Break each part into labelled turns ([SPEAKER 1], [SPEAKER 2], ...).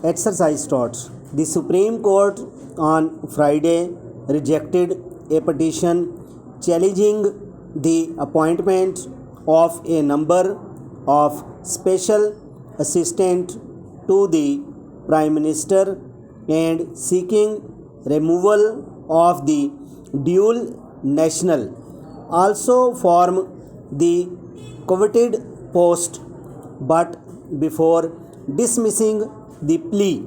[SPEAKER 1] Exercise thoughts. The Supreme Court on Friday rejected a petition challenging the appointment of a number of special assistants to the Prime Minister and seeking removal of the dual national also form the coveted post, but before dismissing the plea,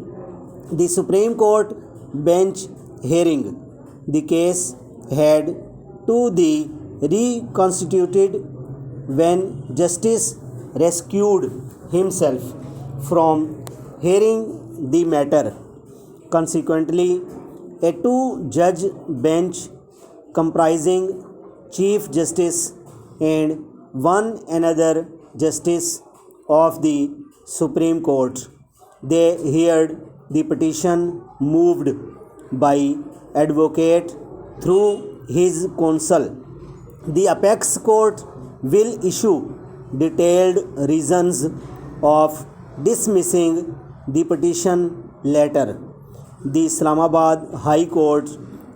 [SPEAKER 1] the Supreme Court bench hearing the case had to be reconstituted when Justice rescued himself from hearing the matter. Consequently, a two-judge bench comprising Chief Justice and one another Justice of the Supreme Court. They heard the petition moved by advocate through his counsel. The apex court will issue detailed reasons of dismissing the petition later. The Islamabad High Court,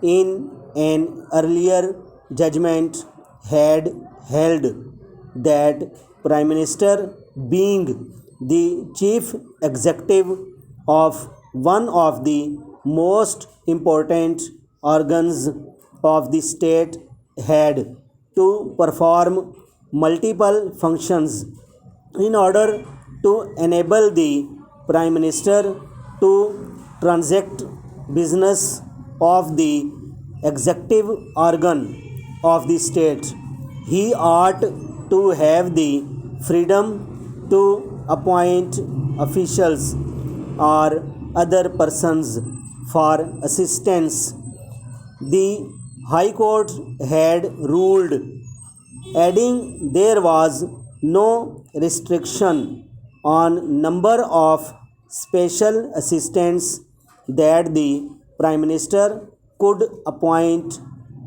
[SPEAKER 1] in an earlier judgment, had held that Prime Minister, being the chief executive of one of the most important organs of the state, had to perform multiple functions in order to enable the Prime Minister to transact business of the executive organ of the state. He ought to have the freedom to appoint officials or other persons for assistance. The High Court had ruled, adding there was no restriction on number of special assistants that the Prime Minister could appoint.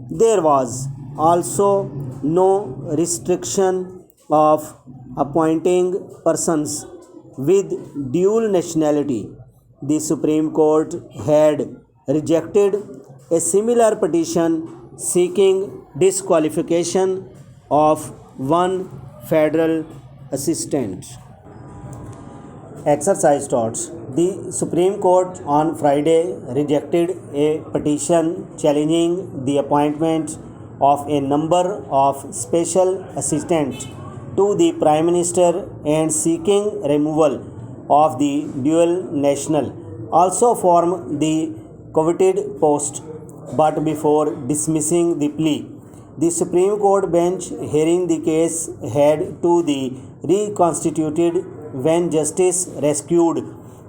[SPEAKER 1] There was also no restriction of appointing persons with dual nationality. The Supreme Court had rejected a similar petition seeking disqualification of one federal assistant. Exercise thoughts. The Supreme Court on Friday rejected a petition challenging the appointment of a number of special assistants to the Prime Minister and seeking removal of the dual national also form the coveted post, but before dismissing the plea, the Supreme Court bench hearing the case had to be reconstituted when Justice rescued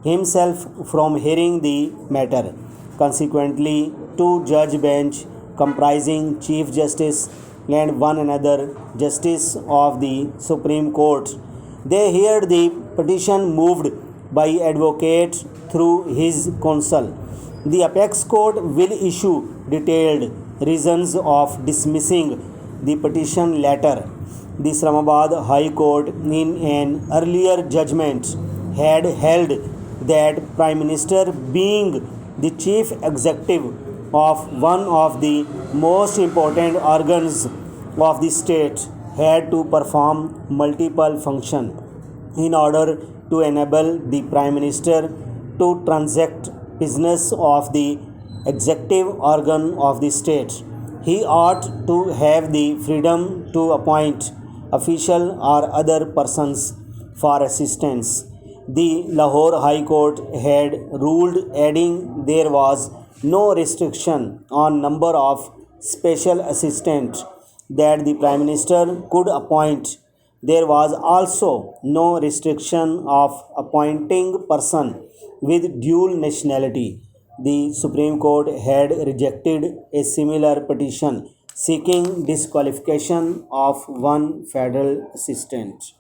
[SPEAKER 1] himself from hearing the matter. Consequently, two-judge bench comprising Chief Justice and one another Justice of the Supreme Court. They heard the petition moved by advocate through his counsel. The apex court will issue detailed reasons of dismissing the petition later. The Islamabad High Court, in an earlier judgment, had held that Prime Minister, being the chief executive of one of the most important organs of the state, had to perform multiple functions in order to enable the Prime Minister to transact business of the executive organ of the state. He ought to have the freedom to appoint official or other persons for assistance. The Lahore High Court had ruled, adding there was no restriction on number of special assistants that the Prime Minister could appoint. There was also no restriction of appointing person with dual nationality. The Supreme Court had rejected a similar petition seeking disqualification of one federal assistant.